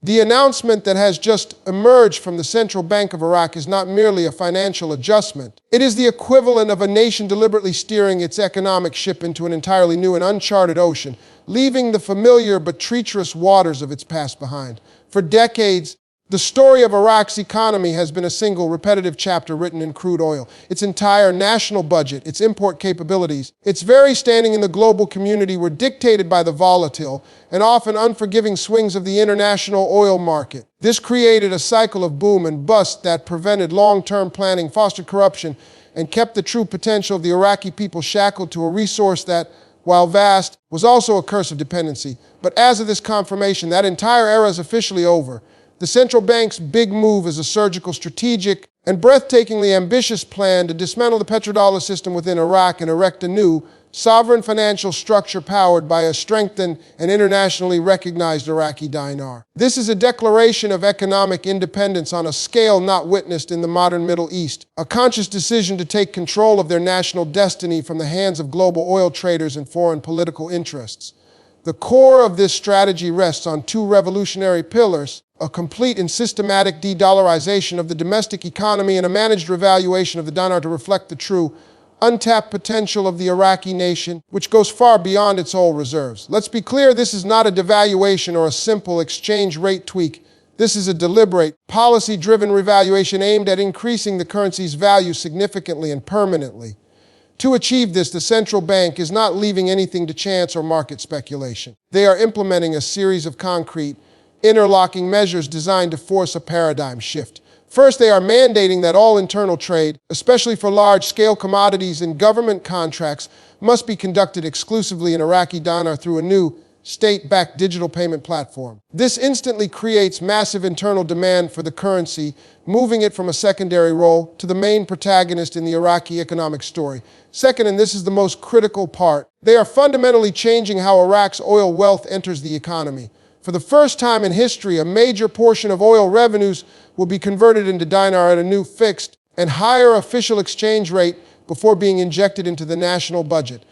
The announcement that has just emerged from the Central Bank of Iraq is not merely a financial adjustment. It is the equivalent of a nation deliberately steering its economic ship into an entirely new and uncharted ocean, leaving the familiar but treacherous waters of its past behind. For decades, the story of Iraq's economy has been a single repetitive chapter written in crude oil. Its entire national budget, its import capabilities, its very standing in the global community were dictated by the volatile and often unforgiving swings of the international oil market. This created a cycle of boom and bust that prevented long-term planning, fostered corruption, and kept the true potential of the Iraqi people shackled to a resource that, while vast, was also a curse of dependency. But as of this confirmation, that entire era is officially over. The central bank's big move is a surgical, strategic, and breathtakingly ambitious plan to dismantle the petrodollar system within Iraq and erect a new, sovereign financial structure powered by a strengthened and internationally recognized Iraqi dinar. This is a declaration of economic independence on a scale not witnessed in the modern Middle East, a conscious decision to take control of their national destiny from the hands of global oil traders and foreign political interests. The core of this strategy rests on two revolutionary pillars: a complete and systematic de-dollarization of the domestic economy and a managed revaluation of the dinar to reflect the true, untapped potential of the Iraqi nation, which goes far beyond its oil reserves. Let's be clear, this is not a devaluation or a simple exchange rate tweak. This is a deliberate, policy-driven revaluation aimed at increasing the currency's value significantly and permanently. To achieve this, the central bank is not leaving anything to chance or market speculation. They are implementing a series of concrete, interlocking measures designed to force a paradigm shift. First, they are mandating that all internal trade, especially for large-scale commodities and government contracts, must be conducted exclusively in Iraqi dinar through a new, state-backed digital payment platform. This instantly creates massive internal demand for the currency, moving it from a secondary role to the main protagonist in the Iraqi economic story. Second, and this is the most critical part, they are fundamentally changing how Iraq's oil wealth enters the economy. For the first time in history, a major portion of oil revenues will be converted into dinar at a new fixed and higher official exchange rate before being injected into the national budget.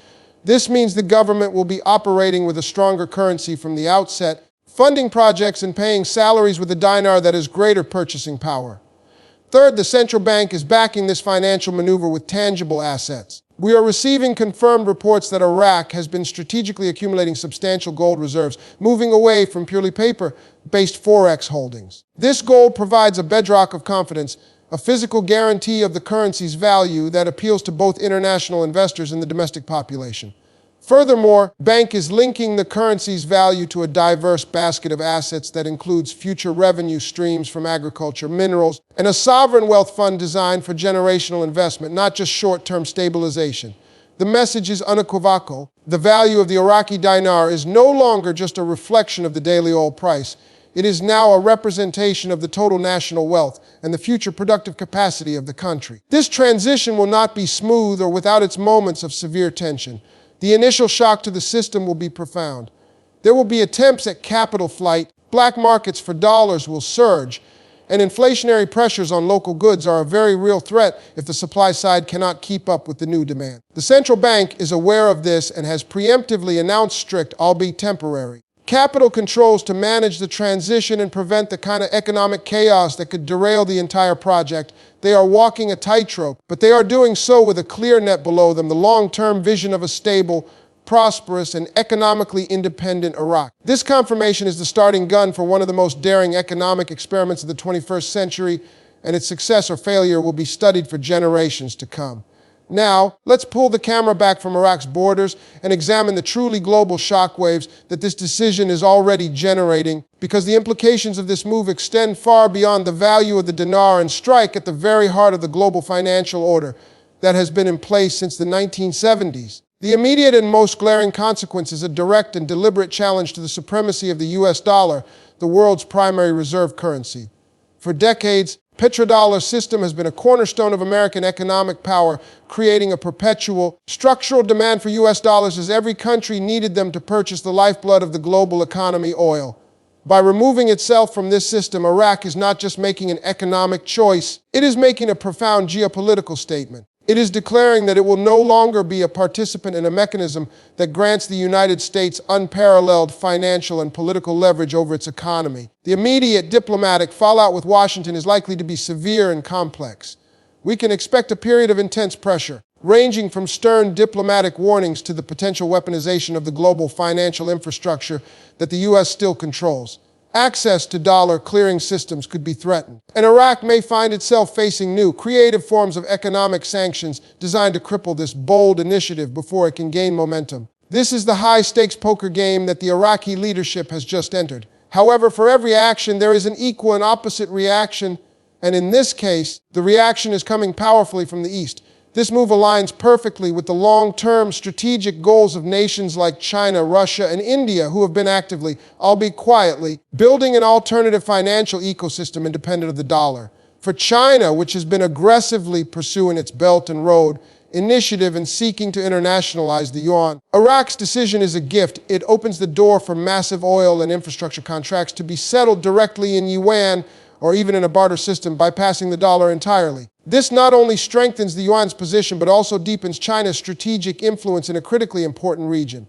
This means the government will be operating with a stronger currency from the outset, funding projects and paying salaries with a dinar that has greater purchasing power. Third, the central bank is backing this financial maneuver with tangible assets. We are receiving confirmed reports that Iraq has been strategically accumulating substantial gold reserves, moving away from purely paper-based forex holdings. This gold provides a bedrock of confidence, a physical guarantee of the currency's value that appeals to both international investors and the domestic population. Furthermore, the bank is linking the currency's value to a diverse basket of assets that includes future revenue streams from agriculture, minerals, and a sovereign wealth fund designed for generational investment, not just short-term stabilization. The message is unequivocal. The value of the Iraqi dinar is no longer just a reflection of the daily oil price. It is now a representation of the total national wealth and the future productive capacity of the country. This transition will not be smooth or without its moments of severe tension. The initial shock to the system will be profound. There will be attempts at capital flight, black markets for dollars will surge, and inflationary pressures on local goods are a very real threat if the supply side cannot keep up with the new demand. The central bank is aware of this and has preemptively announced strict, albeit temporary, capital controls to manage the transition and prevent the kind of economic chaos that could derail the entire project. They are walking a tightrope, but they are doing so with a clear net below them, the long-term vision of a stable, prosperous, and economically independent Iraq. This confirmation is the starting gun for one of the most daring economic experiments of the 21st century, and its success or failure will be studied for generations to come. Now, let's pull the camera back from Iraq's borders and examine the truly global shockwaves that this decision is already generating, because the implications of this move extend far beyond the value of the dinar and strike at the very heart of the global financial order that has been in place since the 1970s. The immediate and most glaring consequence is a direct and deliberate challenge to the supremacy of the US dollar, the world's primary reserve currency. For decades, the petrodollar system has been a cornerstone of American economic power, creating a perpetual, structural demand for US dollars as every country needed them to purchase the lifeblood of the global economy, oil. By removing itself from this system, Iraq is not just making an economic choice, it is making a profound geopolitical statement. It is declaring that it will no longer be a participant in a mechanism that grants the United States unparalleled financial and political leverage over its economy. The immediate diplomatic fallout with Washington is likely to be severe and complex. We can expect a period of intense pressure, ranging from stern diplomatic warnings to the potential weaponization of the global financial infrastructure that the U.S. still controls. Access to dollar clearing systems could be threatened, and Iraq may find itself facing new, creative forms of economic sanctions designed to cripple this bold initiative before it can gain momentum. This is the high-stakes poker game that the Iraqi leadership has just entered. However, for every action, there is an equal and opposite reaction, and in this case, the reaction is coming powerfully from the East. This move aligns perfectly with the long-term strategic goals of nations like China, Russia, and India, who have been actively, albeit quietly, building an alternative financial ecosystem independent of the dollar. For China, which has been aggressively pursuing its Belt and Road initiative and seeking to internationalize the yuan, Iraq's decision is a gift. It opens the door for massive oil and infrastructure contracts to be settled directly in yuan or even in a barter system, bypassing the dollar entirely. This not only strengthens the yuan's position, but also deepens China's strategic influence in a critically important region.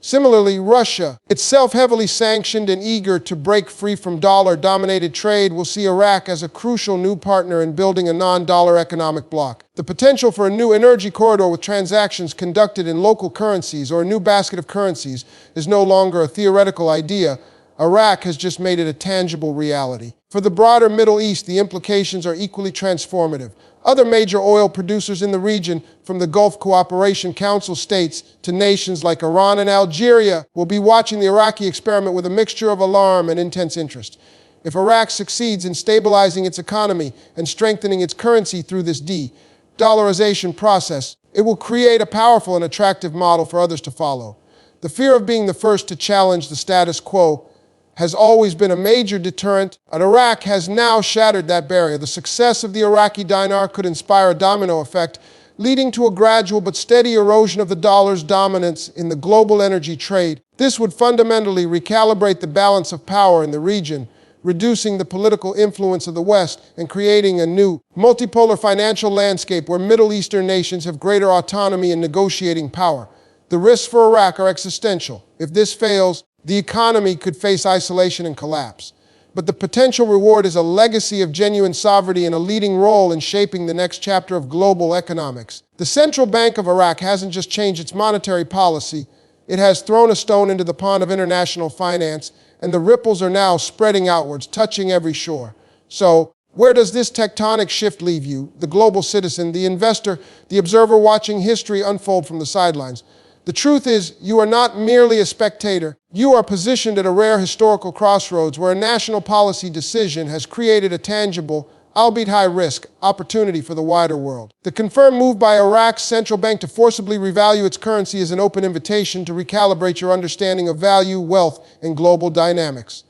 Similarly, Russia, itself heavily sanctioned and eager to break free from dollar-dominated trade, will see Iraq as a crucial new partner in building a non-dollar economic bloc. The potential for a new energy corridor with transactions conducted in local currencies or a new basket of currencies is no longer a theoretical idea. Iraq has just made it a tangible reality. For the broader Middle East, the implications are equally transformative. Other major oil producers in the region, from the Gulf Cooperation Council states to nations like Iran and Algeria, will be watching the Iraqi experiment with a mixture of alarm and intense interest. If Iraq succeeds in stabilizing its economy and strengthening its currency through this de-dollarization process, it will create a powerful and attractive model for others to follow. The fear of being the first to challenge the status quo has always been a major deterrent, and Iraq has now shattered that barrier. The success of the Iraqi dinar could inspire a domino effect, leading to a gradual but steady erosion of the dollar's dominance in the global energy trade. This would fundamentally recalibrate the balance of power in the region, reducing the political influence of the West and creating a new, multipolar financial landscape where Middle Eastern nations have greater autonomy in negotiating power. The risks for Iraq are existential. If this fails, the economy could face isolation and collapse. But the potential reward is a legacy of genuine sovereignty and a leading role in shaping the next chapter of global economics. The Central Bank of Iraq hasn't just changed its monetary policy, it has thrown a stone into the pond of international finance, and the ripples are now spreading outwards, touching every shore. So, where does this tectonic shift leave you, the global citizen, the investor, the observer watching history unfold from the sidelines? The truth is, you are not merely a spectator. You are positioned at a rare historical crossroads where a national policy decision has created a tangible, albeit high-risk, opportunity for the wider world. The confirmed move by Iraq's central bank to forcibly revalue its currency is an open invitation to recalibrate your understanding of value, wealth, and global dynamics.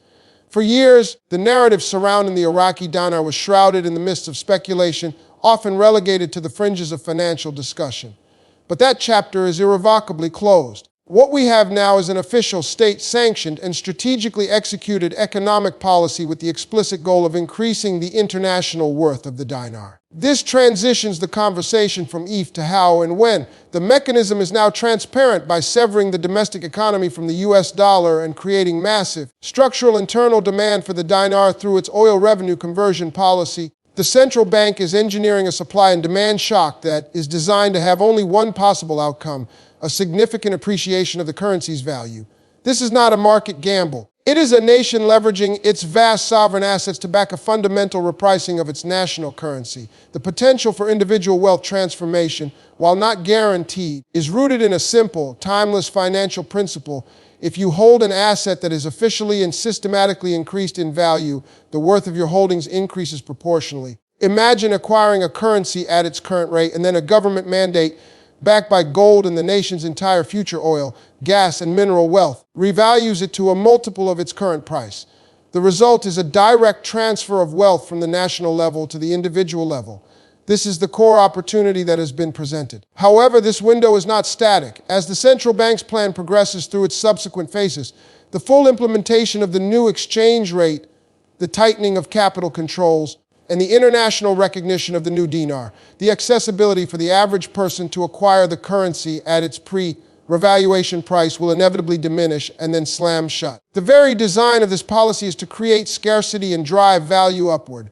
For years, the narrative surrounding the Iraqi dinar was shrouded in the midst of speculation, often relegated to the fringes of financial discussion. But that chapter is irrevocably closed. What we have now is an official state-sanctioned and strategically executed economic policy with the explicit goal of increasing the international worth of the dinar. This transitions the conversation from if to how and when. The mechanism is now transparent by severing the domestic economy from the US dollar and creating massive structural internal demand for the dinar through its oil revenue conversion policy. The central bank is engineering a supply and demand shock that is designed to have only one possible outcome: a significant appreciation of the currency's value. This is not a market gamble. It is a nation leveraging its vast sovereign assets to back a fundamental repricing of its national currency. The potential for individual wealth transformation, while not guaranteed, is rooted in a simple, timeless financial principle. If you hold an asset that is officially and systematically increased in value, the worth of your holdings increases proportionally. Imagine acquiring a currency at its current rate and then a government mandate backed by gold and the nation's entire future oil, gas, and mineral wealth revalues it to a multiple of its current price. The result is a direct transfer of wealth from the national level to the individual level. This is the core opportunity that has been presented. However, this window is not static. As the central bank's plan progresses through its subsequent phases, the full implementation of the new exchange rate, the tightening of capital controls, and the international recognition of the new dinar. The accessibility for the average person to acquire the currency at its pre-revaluation price will inevitably diminish and then slam shut. The very design of this policy is to create scarcity and drive value upward.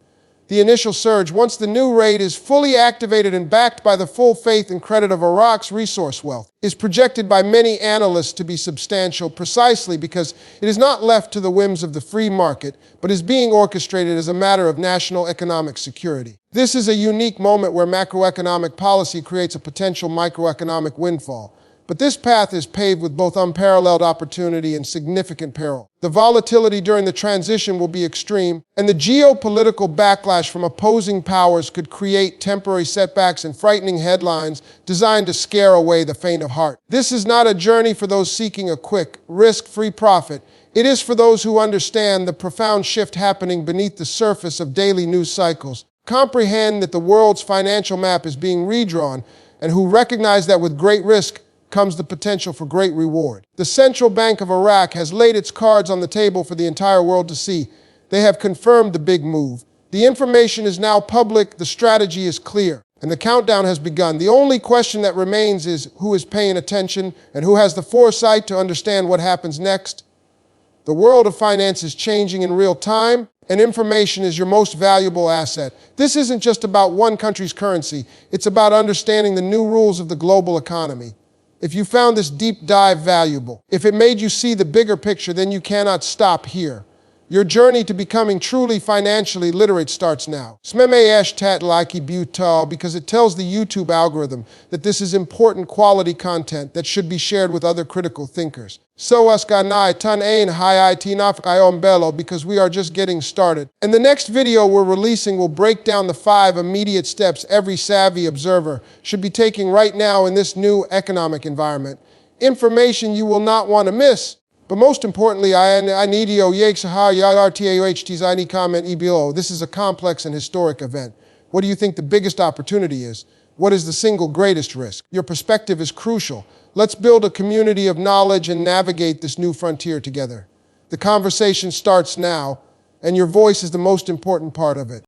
The initial surge, once the new rate is fully activated and backed by the full faith and credit of Iraq's resource wealth, is projected by many analysts to be substantial precisely because it is not left to the whims of the free market, but is being orchestrated as a matter of national economic security. This is a unique moment where macroeconomic policy creates a potential microeconomic windfall. But this path is paved with both unparalleled opportunity and significant peril. The volatility during the transition will be extreme, and the geopolitical backlash from opposing powers could create temporary setbacks and frightening headlines designed to scare away the faint of heart. This is not a journey for those seeking a quick, risk-free profit. It is for those who understand the profound shift happening beneath the surface of daily news cycles, comprehend that the world's financial map is being redrawn, and who recognize that with great risk comes the potential for great reward. The Central Bank of Iraq has laid its cards on the table for the entire world to see. They have confirmed the big move. The information is now public, the strategy is clear, and the countdown has begun. The only question that remains is who is paying attention and who has the foresight to understand what happens next. The world of finance is changing in real time, and information is your most valuable asset. This isn't just about one country's currency, it's about understanding the new rules of the global economy. If you found this deep dive valuable, if it made you see the bigger picture, then you cannot stop here. Your journey to becoming truly financially literate starts now. Because it tells the YouTube algorithm that this is important quality content that should be shared with other critical thinkers. Because we are just getting started. And the next video we're releasing will break down the 5 immediate steps every savvy observer should be taking right now in this new economic environment. Information you will not want to miss. But most importantly, I need comment below. This is a complex and historic event. What do you think the biggest opportunity is? What is the single greatest risk? Your perspective is crucial. Let's build a community of knowledge and navigate this new frontier together. The conversation starts now, and your voice is the most important part of it.